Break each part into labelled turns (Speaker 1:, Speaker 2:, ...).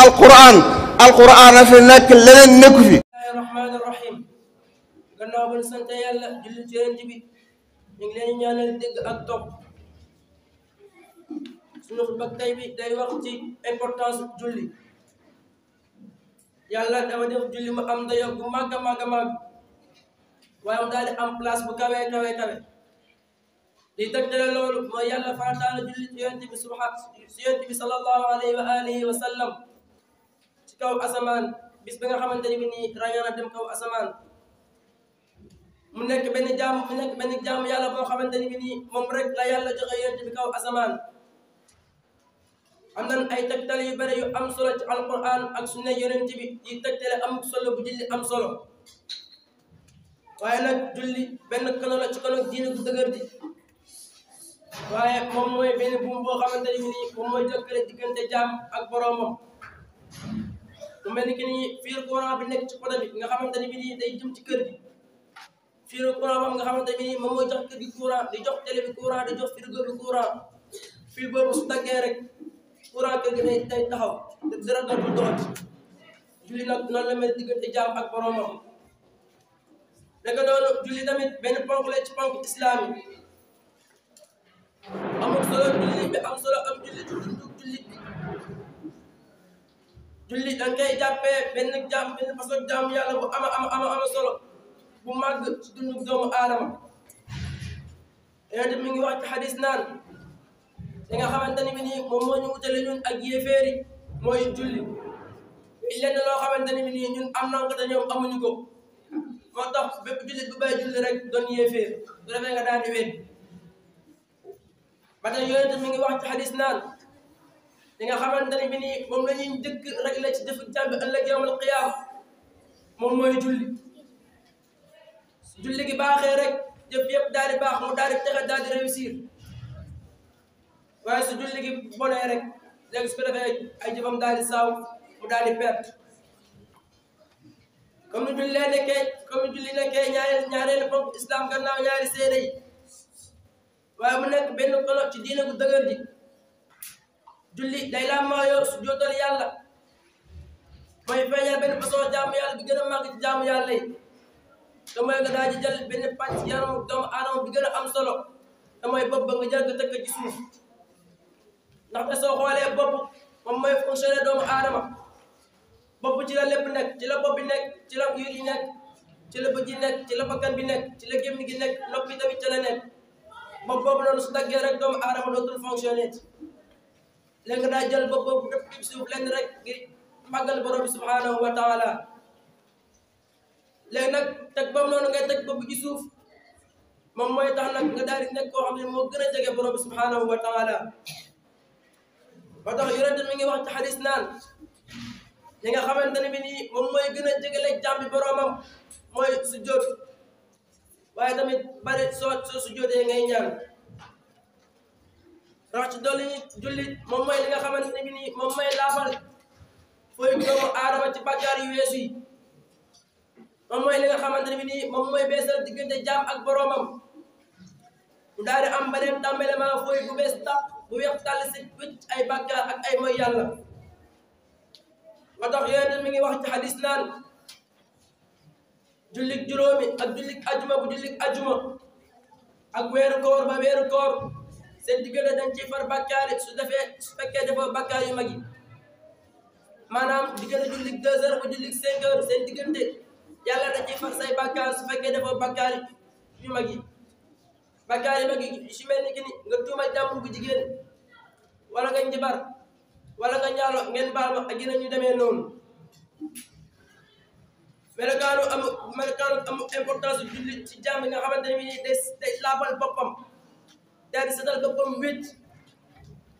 Speaker 1: alquran alquran a fi nekk leneen nekku fi.
Speaker 2: bismillahi rahmaani rahim. gannaaw ba ñu sant yàlla julli ci yonent bi ñu ngi leen ñaanal dégg ak topp. sunu xutba tey bi day wax ci importance julli. yàlla dafa def julli mu am dayoo bu màgg a màgg a màgg waaye mu daal di am place bu kawe kawe kawe. li tegtale loolu mooy yàlla farataal julli ci yonent bi sallallahu alayhi wa alihi wa sallam ci kaw asamaan bis bi nga xamante ni bi nii ràññaa na dem kaw asamaan. mu nekk benn jaam yàlla boo xamante ni bi nii moom rek la yàlla joxe yonent bi kaw asamaan. am nañ ay tegtale yu bëri yu am solo ci alquran ak sunna yonent bi yi tegtale am solo bu julli am solo. waaye nag julli benn kano la ci kano diine bu dëgër di waaye moom mooy benn buum boo xamante ni nii moom mooy jokkale diggante jaam ak boroomam. mu mel ni ki nii fiir courant bi nekk ci poto bi nga xamante ni bi nii day jëm ci kër gi. fiir courant boobu nga xamante ni nii moom mooy jox kër gi courant di jox télé bi courant di jox frigo bi courant. fiir boobu su daggee rek courant kër gi day taxaw te dara dootul doxati. julli nag noonu la mel diggante jaam ak boroomam. naka noonu julli tamit benn ponk la ci ponk islam yi. amul solo julli bi am solo am julli ci dundu jullit bi. julli da nga koy jàppee benn façon jaam yàlla bu ama solo bu màgg ci dundu doomu aadama. yonent mi ngi wax ci xadis naan li nga xamante ni bi nii moom moo ñu wutale ñun ak yéeféeri mooy julli. lenn loo xamante ni bi nii ñun am nañ ko te ñoom amuñu ko. moo tax bépp jullit bu bay julli rek doon yéeféer su defee nga daal di wéet. ba tey yonent mi ngi wax ci xadis naan li nga xamante ne bi nii moom la ñuy njëkk rek la ci jëfu jàmbi ëllëg yawmal qiyaam moom mooy julli. julli gi baaxee rek jëf yëpp daal di baax mu daal di texe daal di réussir. waaye su julli gi bonee rek léegi su ko defee ay jëfam daal di saaw mu daal di perte. comme ni julli nekkee ñaareelu ponk islam gannaaw ñaari seede yi. waaye mu nekk benn kono ci diine gu dëgër ji. julli day làmmaayoo su jootal yàlla mooy feeñal benn façon jaamu yàlla bi gën a màgg ci jaamu yàlla yi. te mooy nga daal di jël benn pàcc yaramu doomu aadama bi gën a am solo te mooy bopp ba nga jël ko teg ko ci suuf. ndaxte soo xoolee bopp moom mooy fonctionné doomu aadama. bopp ci la lépp nekk ci la bopp bi nekk ci la yur yi nekk ci la bët yi nekk ci la bakkan bi nekk ci la gémmiñ gi nekk nopp bi tamit ci la nekk. bopp boobu noonu su daggee rek doomu aadama dootul fonctionné léegi daa jël bopp boobu def ci suuf lenn rek ngir màggal borom bi subhanahu wa taala. léegi nag teg boobu noonu ngay teg bopp ci suuf moom mooy tax nag nga daal di nekk koo xam ne moo gën a jege borom bi subhanahu wa taala. ba tax yonent mi ngi wax ci xadis naan li nga xamante ne bi nii moom mooy gën a jegele jaam bi boromam mooy sujjóot. waaye tamit bari soo sujjóotee ngay ñaan. rax ci dolli julli moom mooy li nga xamante ne bi nii moom mooy laafal fooy doomu aadama ci bàkkaar yu weesu yi. moom mooy li nga xamante ne bi nii moom mooy beesal diggante jaam ak boromam. mu daal di am beneen tàmbalement fooy bu bees tàq bu weex tàll si wëcc ay bàkkaar ak ay mooy yàlla. ba tax yonent mi ngi wax ci xadis naan jullik juróomi ak jullik ajuma bu jullik ajuma ak weeru koor ba weeru koor seen diggante dañ ciy far bàkkaar yi su fekkee defoo bàkkaar yu mag yi. maanaam diggante jullik 2 heures ba jullik 5 heures seen diggante yàlla dañ ciy far say bàkkaar su fekkee defoo bàkkaar yu mag yi. bàkkaar yu mag yi su mel ni ki ni nga tuumal jàmbur bu jigéen wala nga njibar wala nga ñaalo ngeen baal ma ak yeneen ñu demee noonu. melokaanu am importance julli ci jaam bi nga xamante ne bii day laabal boppam daal di setal boppam wécc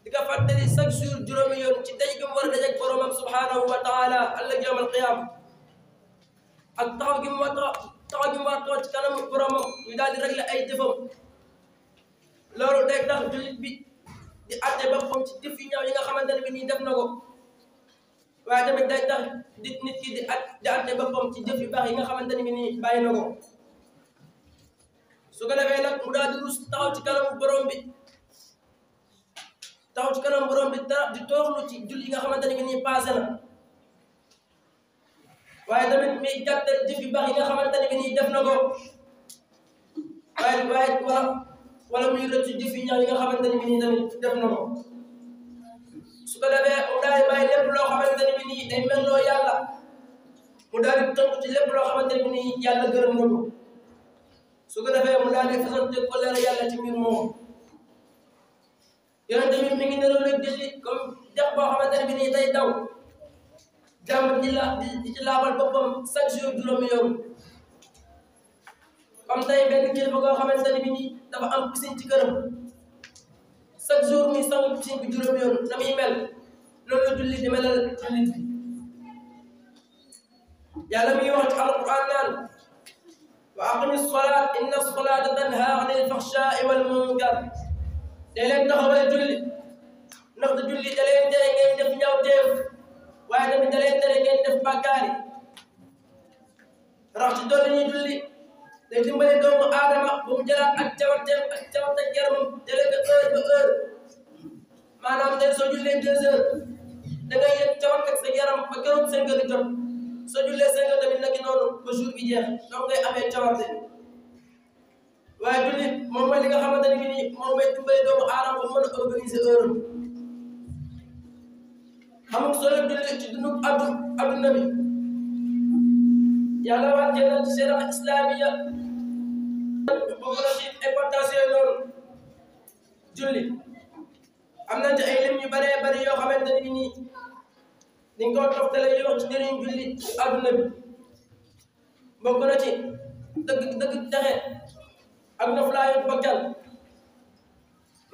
Speaker 2: di ko fàttali chaque jour juróomi yoon ci daj gi mu war a dajeek boromam subhanahu wa taala ëllëg yawmal qiyaam ak taxaw gi mu war taxaw ci kanam boromam ñu daal di régler ay jëfam. loolu day tax jullit bi di àtte boppam ci jëf yu ñaaw yi nga xamante ne bi nii def na ko. waaye tamit day tax nit ki di àtte boppam ci jëf yu baax yi nga xamante ne bi nii bàyyi na ko. su ko defee nag mu daal di rus taxaw ci kanamu borom bi di tooxlu ci julli yi nga xamante ne bi nii passé na waaye tamit muy gàttal jëf yu baax yi nga xamante ne bi nii def na ko waaye wala muy rëccu jëf yu ñaaw yi nga xamante ne bi nii tamit def na ko su ko defee mu daal di bàyyi lépp loo xamante ne bi nii day merloo yàlla mu daal di tënk ci lépp loo xamante ne bi nii yàlla gërëm na ko su ko defee mu daal di fasante ko leer yàlla ci mbir moomu yonent tamit mi ngi neroo rek julli comme dex boo xamante ne bi nii day daw jàmm di ci laabal boppam chaque jour juróomi yoon comme tey benn kilifa boo xamante ne bi nii dafa am piscine ci këram chaque jour muy sangu piscine bi juróomi yoon na muy mel loolu la julli di melal jullit bi yàlla mi ngi wax ci alquran naan wa aqimi salaat inna salaata tanha anil fahshaa'i wal munkar day leen taxawal julli ndax da julli da leen tere ngeen def ñaawteef waaye tamit da leen tere ngeen def bàkkaar yi rax ci dolli ñuy julli day dimbali doomu aadama bu mu jëlaat ak cawarteem ak cawarte yaramam jëlee ko heure ba heure maanaam tey soo jullee 2 heures da ngay yëg cawarte ak sa yaram ba keroog 5 heures di jot soo jullee 5 heures tamit nag noonu ba jour bi jeex donc ngay amee cawarte waaye julli moom mooy li nga xamante ne bi nii moom mooy dimbali doomu aadama bu mën a organiser heure amul solo julli ci dundu adduna bi yàlla wàccee na ci sharia islamiya bokk na ci importance yooyu noonu julli am na ci ay lim yu bëree bëri yoo xamante ne bi nii ni nga ko toftale yi wax ci njëriñ julli ci adduna bi bokk na ci dëgg texe ak noflaayu bakkan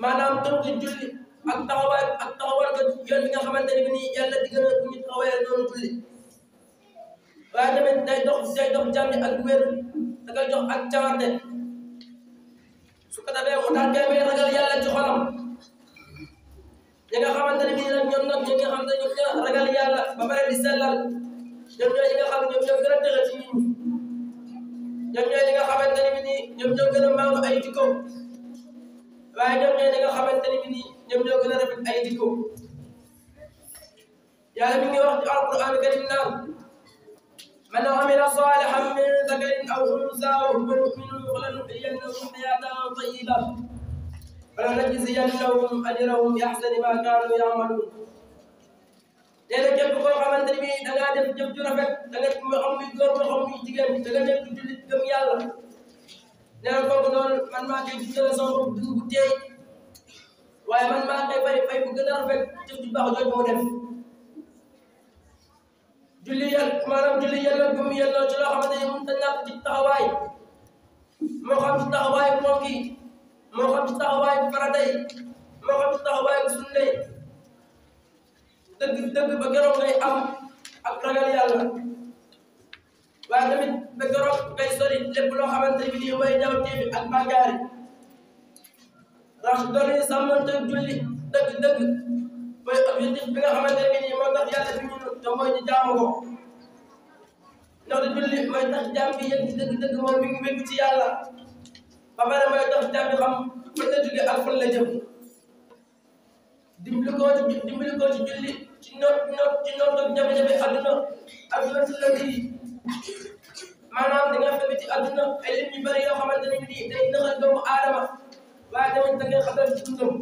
Speaker 2: maanaam tënk julli ak taxawal ko yoon bi nga xamante ne bi nii yàlla digg na bu ñu taxawee noonu julli waaye tamit day dox jàmm ak wér da koy jox ak cawarte su ko defee mu daal koy may ragal yàlla ci xolam ñi nga xamante ne bii nag ñoom nag ñi nga xam ne ñoom ñoo ragal yàlla ba pare di sellal ñoom ñooy ñi nga xam ne ñoom ñoo gën a texe ci nit ñi ñoom ñooy ñi nga xamante ne bii nii ñoom ñoo gën a maamu ay jikko waaye ñoom ñooy ñi nga xamante ne bii nii ñoom ñoo gën a rafet ay jikko yàlla mi ngi wax ci alquran karim naan man amila salihan min zakarin aw unsa wa huwa mu'minun falanuhyiyannahu hayatan tayyibatan walanajziyannahum ajrahum bi ahsani ma kanu ya'malun nee na képp koo xamante ne bii da ngaa def jëf ju rafet da nga xam muy góor moo xam muy jigéen da nga nekk jullit gëm yàlla nee na kooku noonu man maa koy dundal sama bopp dund bu teey waaye man maa koy fay bu gën a rafet jëf ju baax jooju moo def julli yàlla gëm yàlla ci loo xamante ne mënut a ñàkk ci taxawaay moo xam ci taxawaay ponk yi moo xam ci taxawaay farata yi moo xam ci taxawaay sunna yi dëgg ba keroog ngay am ak ragal yàlla waaye tamit ba keroog ngay sori lépp loo xamante ne bii mooy ñaawteef ak bàkkaar yi rax doon yi sàmmante julli dëgg mooy objectif bi nga xamante ne bii moo tax yàlla fi ñu te mooy ñu jaamu ko ndax julli mooy tax jaam bi yëg dëgg moom mi ngi wékk ci yàlla ba pare mooy tax jaam bi xam fan la jóge ak fan la jëm dimbali ko ci julli ci noot ak jafe-jafe adduna la di maanaam di nga fekk ci adduna ay lim yu bëri yoo xamante ne bii day naxal doomu aadama waaye tamit da ngay xatal ci dundam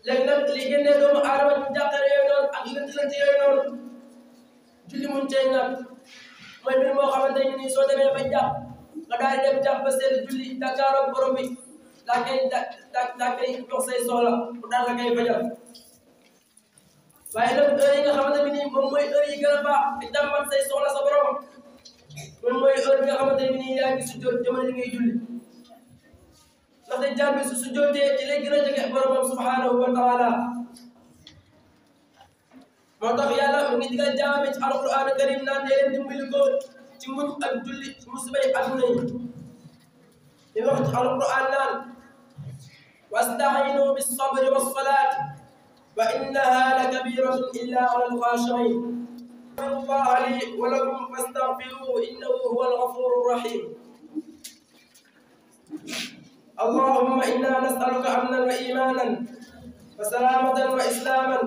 Speaker 2: léegi nag li génnee doomu aadama ci jàqare yooyu noonu ak lënt yooyu noonu julli mun cee ñàkk mooy mbir moo xamante ne nii soo demee ba jàpp nga daal di dem jàpp ba seen julli jàkkaaroog borom bi daa koy jox say soxla mu daal la koy fajal waaye nag heure yi nga xamante ne nii moom mooy heure yi gën a baax di jàmbat say soxla sa borom moom mooy heure bi nga xamante ne nii yaa ngi sujjóot jamono yi ngay julli ndaxte jaam bi su sujjóotee ci lay gën a jege boromam subhanahu wa taala moo tax yàlla mu ngi digal jaam bi ci alquran karim naan dee leen dimbali ko ci muñ ak julli ci musibay adduna yi di wax ci alquran naan واستعينوا بالصبر والصلاة وإنها لكبيرة إلا على الخاشعين الله لي ولكم فاستغفروه إنه هو الغفور الرحيم اللهم إنا نسألك أمنا وإيمانا وسلامة وإسلاما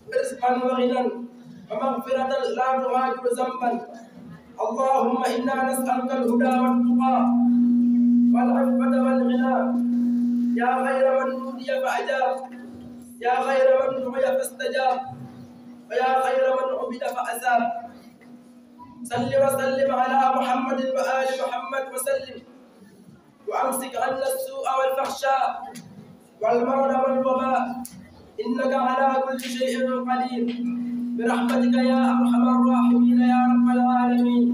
Speaker 2: ورزقا وغنى ومغفرة لا تغادر ذنبا. اللهم إنا نسألك الهدى والتقى والعفة والغنى. يا خير من نودي فأجاب، يا خير من دعي فاستجاب، ويا خير من عبد فأثاب. صل وسلم على محمد وآل محمد وسلم، وأمسك عنا السوء والفحشاء والمرض والوباء، إنك على كل شيء قدير، برحمتك يا أرحم الراحمين يا رب العالمين.